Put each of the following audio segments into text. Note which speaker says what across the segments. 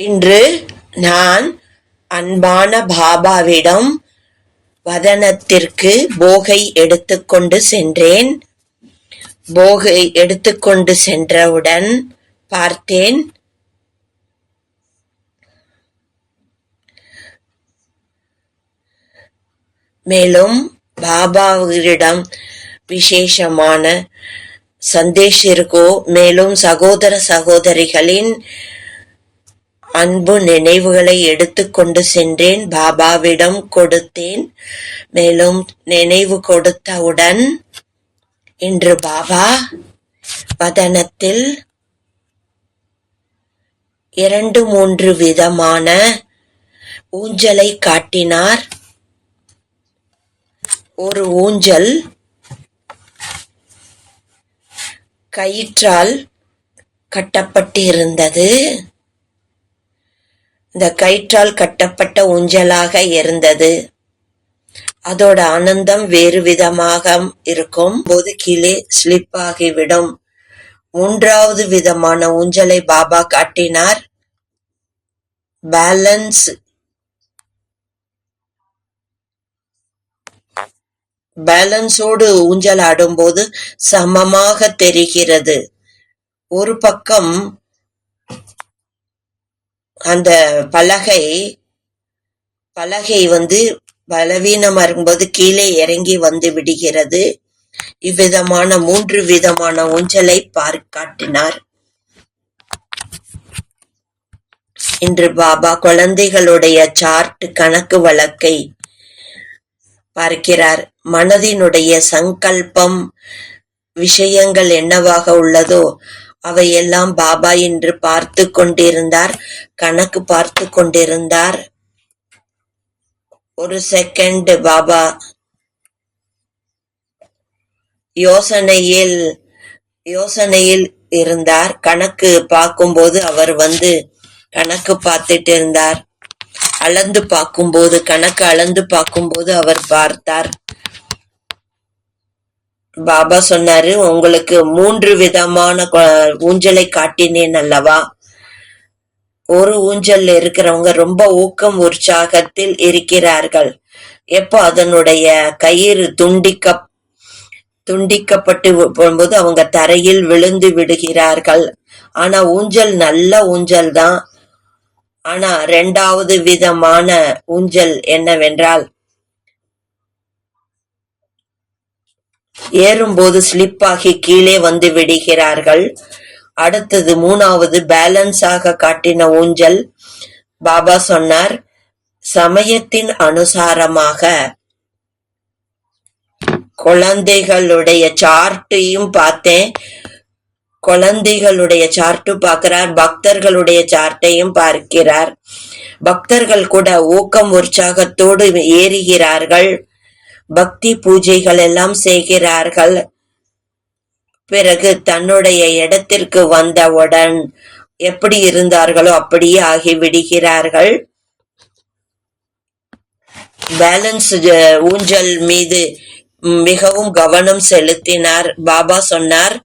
Speaker 1: இன்று நான் அன்பான பாபாவிடம் வதனத்திற்கு போகை எடுத்துக்கொண்டு சென்றேன். போகை எடுத்துக்கொண்டு சென்றவுடன் பார்த்தேன், மேலும் பாபாவிடம் விசேஷமான சந்தேஷம் இருக்கோ. மேலும் சகோதர சகோதரிகளின் அன்பு நினைவுகளை எடுத்துக்கொண்டு சென்றேன், பாபாவிடம் கொடுத்தேன். மேலும் நினைவு கொடுத்தவுடன் இன்று பாபா வதனத்தில் 2-3 விதமான ஊஞ்சலை காட்டினார். ஒரு ஊஞ்சல் கயிற்றால் கட்டப்பட்டிருந்தது. இந்த கயிற்றால் கட்டப்பட்ட ஊஞ்சலாக இருந்தது. அதோட ஆனந்தம் வேறு விதமாக இருக்கும் போது கீழே ஸ்லிப் ஆகிவிடும். 3வது விதமான ஊஞ்சலை பாபா காட்டினார். பேலன்ஸோடு ஊஞ்சல் ஆடும்போது சமமாக தெரிகிறது. ஒரு பக்கம் அந்த பலகை பலவீனமா இருக்கும்போது கீழே இறங்கி வந்து விடுகிறது. இவ்விதமான 3 விதமான ஊஞ்சலை காட்டினார். இன்று பாபா குழந்தைகளுடைய சார்ட் கணக்கு வழக்கை பார்க்கிறார். மனதினுடைய சங்கல்பம் விஷயங்கள் என்னவாக உள்ளதோ அவையெல்லாம் பாபா இன்று பார்த்து கொண்டிருந்தார், கணக்கு பார்த்து கொண்டிருந்தார். ஒரு செகண்ட் பாபா யோசனையில் இருந்தார். கணக்கு பார்க்கும்போது அவர் கணக்கு பார்த்துட்டு இருந்தார். கணக்கு அளந்து பார்க்கும்போது அவர் பார்த்தார். பாபா சொன்னாரு, உங்களுக்கு 3 விதமான ஊஞ்சலை காட்டினேன் அல்லவா. ஒரு ஊஞ்சல் இருக்கிறவங்க ரொம்ப ஊக்கம் உற்சாகத்தில் இருக்கிறார்கள். எப்போ அதனுடைய கயிறு துண்டிக்கப்பட்டு போகும்போது அவங்க தரையில் விழுந்து விடுகிறார்கள். ஆனா ஊஞ்சல் நல்ல ஊஞ்சல் தான். ஆனா 2வது விதமான ஊஞ்சல் என்னவென்றால், ஏறும்போது ஸ்லிப் ஆகி கீழே வந்து விடுகிறார்கள். அடுத்தது 3வது பேலன்ஸாக காட்டின ஊஞ்சல். பாபா சொன்னார், சமயத்தின் அனுசாரமாக குழந்தைகளுடைய சார்ட்டையும் பார்த்தேன். குழந்தைகளுடைய சார்ட்டு பார்க்கிறார், பக்தர்களுடைய சார்ட்டையும் பார்க்கிறார். பக்தர்கள் கூட ஊக்கம் உற்சாகத்தோடு ஏறுகிறார்கள். பக்தி பூஜைகள் எல்லாம் செய்கிறார்கள். பிறகு தன்னுடைய இடத்திற்கு வந்தவுடன் எப்படி இருந்தார்களோ அப்படியே ஆகிவிடுகிறார்கள். பேலன்ஸ் ஊஞ்சல் மீது மிகவும் கவனம் செலுத்தினார். பாபா சொன்னார்,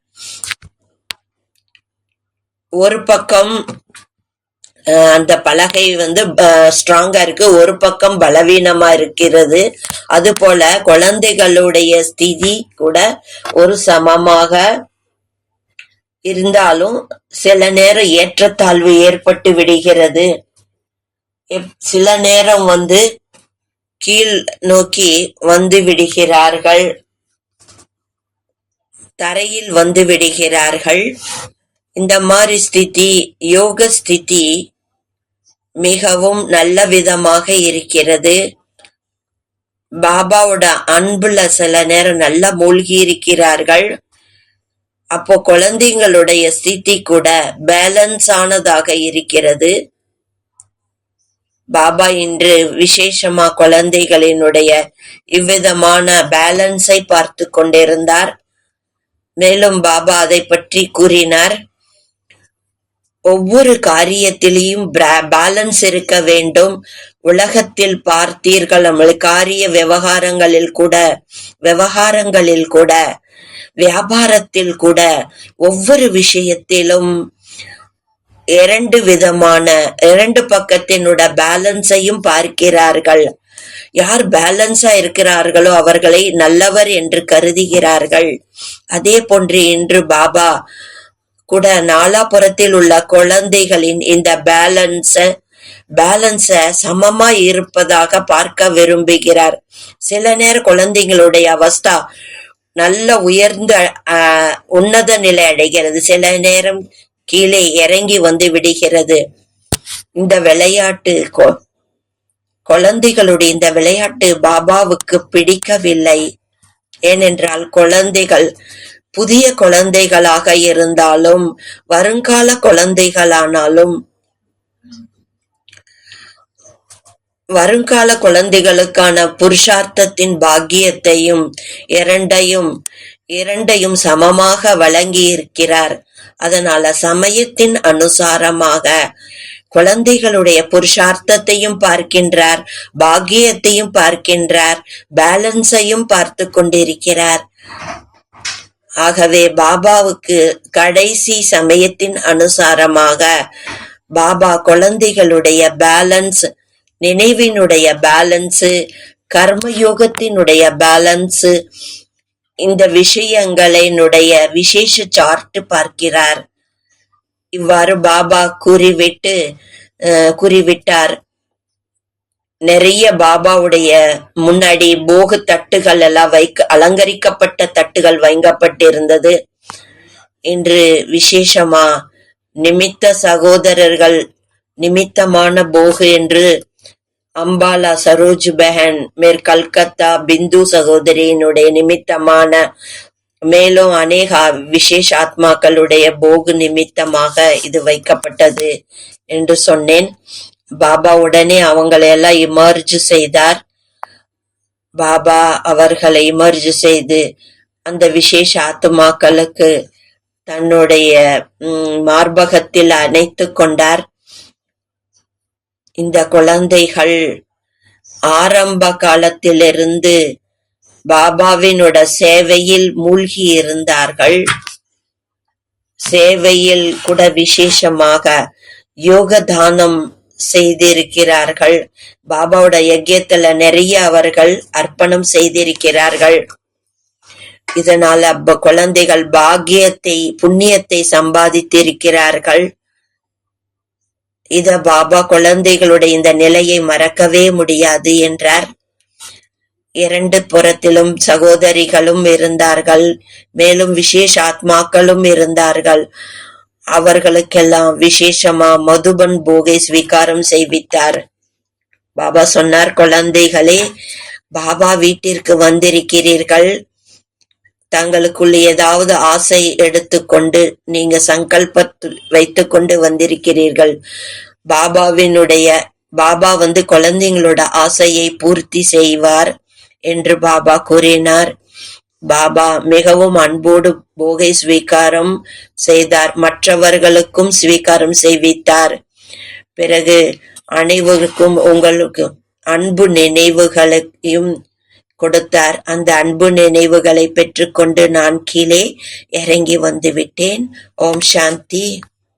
Speaker 1: ஒரு பக்கம் அந்த பலகை ஸ்ட்ராங்கா இருக்கு, ஒரு பக்கம் பலவீனமா இருக்கிறது. அது போல குழந்தைகளுடைய ஸ்திதி கூட ஒரு சமமாக இருந்தாலும் சில நேரம் ஏற்றத்தாழ்வு ஏற்பட்டு விடுகிறது. சில நேரம் கீழ் நோக்கி வந்து விடுகிறார்கள், தரையில் வந்து விடுகிறார்கள். இந்த மாதிரி ஸ்திதி, யோக ஸ்திதி மிகவும் நல்ல விதமாக இருக்கிறது. பாபாவோட அன்புல சில நேரம் நல்லா மூழ்கி இருக்கிறார்கள். அப்போ குழந்தைங்களுடைய ஸ்திதி கூட பேலன்ஸ் ஆனதாக இருக்கிறது. பாபா இன்று விசேஷமா குழந்தைகளினுடைய இவ்விதமான பேலன்ஸை பார்த்து கொண்டிருந்தார். மேலும் பாபா அதை பற்றி கூறினார், ஒவ்வொரு காரியத்திலையும் பேலன்ஸ் இருக்க வேண்டும். உலகத்தில் பார்த்தீர்கள், காரிய விவகாரங்களில் கூட வியாபாரத்தில் கூட ஒவ்வொரு விஷயத்திலும் இரண்டு பக்கத்தினோட பேலன்ஸையும் பார்க்கிறார்கள். யார் பேலன்ஸா இருக்கிறார்களோ அவர்களை நல்லவர் என்று கருதுகிறார்கள். அதே போன்று இன்று பாபா கூட நாலாபுறத்தில் உள்ள குழந்தைகளின் இந்த பேலன்ஸ சமமா இருப்பதாக பார்க்க விரும்புகிறார். சில நேரம் குழந்தைங்களுடைய அவஸ்தா நல்ல உயர்ந்த உன்னத நிலை அடைகிறது, சில நேரம் கீழே இறங்கி வந்து விடுகிறது. இந்த விளையாட்டு குழந்தைகளுடைய இந்த விளையாட்டு பாபாவுக்கு பிடிக்கவில்லை. ஏனென்றால் குழந்தைகள் புதிய குழந்தைகளாக இருந்தாலும் வருங்கால குழந்தைகளானாலும் வருங்கால குழந்தைகளுக்கான புருஷார்த்தத்தின் பாக்கியத்தையும் இரண்டையும் சமமாக வழங்கி இருக்கிறார். அதனால சமயத்தின் அனுசாரமாக குழந்தைகளுடைய புருஷார்த்தத்தையும் பார்க்கின்றார், பாக்கியத்தையும் பார்க்கின்றார், பேலன்ஸையும் பார்த்து கொண்டிருக்கிறார். ஆகவே பாபாவுக்கு கடைசி சமயத்தின் அனுசாரமாக பாபா குழந்தைகளுடைய பேலன்ஸ், நினைவினுடைய பேலன்ஸ், கர்மயோகத்தினுடைய பேலன்ஸ், இந்த விஷயங்களினுடைய விசேஷ சார்ட் பார்க்கிறார். இவ்வாறு பாபா கூறிவிட்டார். நிறைய பாபாவுடைய முன்னாடி போகு தட்டுகள் எல்லாம் அலங்கரிக்கப்பட்ட தட்டுகள் வைக்கப்பட்டிருந்தது. இன்று விசேஷமா நிமித்த சகோதரர்கள் நிமித்தமான போகு என்று அம்பாலா சரோஜ் பெஹன் மேற் கல்கத்தா பிந்து சகோதரியினுடைய நிமித்தமான, மேலும் அநேக விசேஷ ஆத்மாக்களுடைய போகு நிமித்தமாக இது வைக்கப்பட்டது என்று சொன்னேன். பாபா உடனே அவங்களையெல்லாம் இமர்ஜ் செய்தார். பாபா அவர்களை இமர்ஜ் செய்து அந்த விசேஷ ஆத்மாக்களுக்கு தன்னுடைய மார்பகத்தில் அணைத்து கொண்டார். இந்த குழந்தைகள் ஆரம்ப காலத்திலிருந்து பாபாவினோட சேவையில் மூழ்கி இருந்தார்கள். சேவையில் கூட விசேஷமாக யோக தானம் செய்திருக்கிறார்கள். பாபாவோட யஜ்யத்துல நிறைய அவர்கள் அர்ப்பணம் செய்திருக்கிறார்கள். இதனால குழந்தைகள் பாக்கியத்தை, புண்ணியத்தை சம்பாதித்திருக்கிறார்கள். இத பாபா குழந்தைகளுடைய இந்த நிலையை மறக்கவே முடியாது என்றார். இரண்டு புறத்திலும் சகோதரிகளும் இருந்தார்கள், மேலும் விசேஷ ஆத்மாக்களும் இருந்தார்கள். அவர்களுக்கெல்லாம் விசேஷமா மதுபன் போகை ஸ்வீகாரம் செய்வித்தார். பாபா சொன்னார், குழந்தைகளே, பாபா வீட்டிற்கு வந்திருக்கிறீர்கள். தங்களுக்குள்ள ஏதாவது ஆசை எடுத்துக்கொண்டு நீங்க சங்கல்ப வைத்துக்கொண்டு வந்திருக்கிறீர்கள். பாபா குழந்தைங்களோட ஆசையை பூர்த்தி செய்வார் என்று பாபா கூறினார். பாபா மிகவும் அன்போடு போகை ஸ்வீகாரம் செய்தார், மற்றவர்களுக்கும் ஸ்வீகாரம் செய்வித்தார். பிறகு அனைவருக்கும் உங்களுக்கு அன்பு நினைவுகளையும் கொடுத்தார். அந்த அன்பு நினைவுகளை பெற்றுக்கொண்டு நான் கீழே இறங்கி வந்து விட்டேன். ஓம் சாந்தி.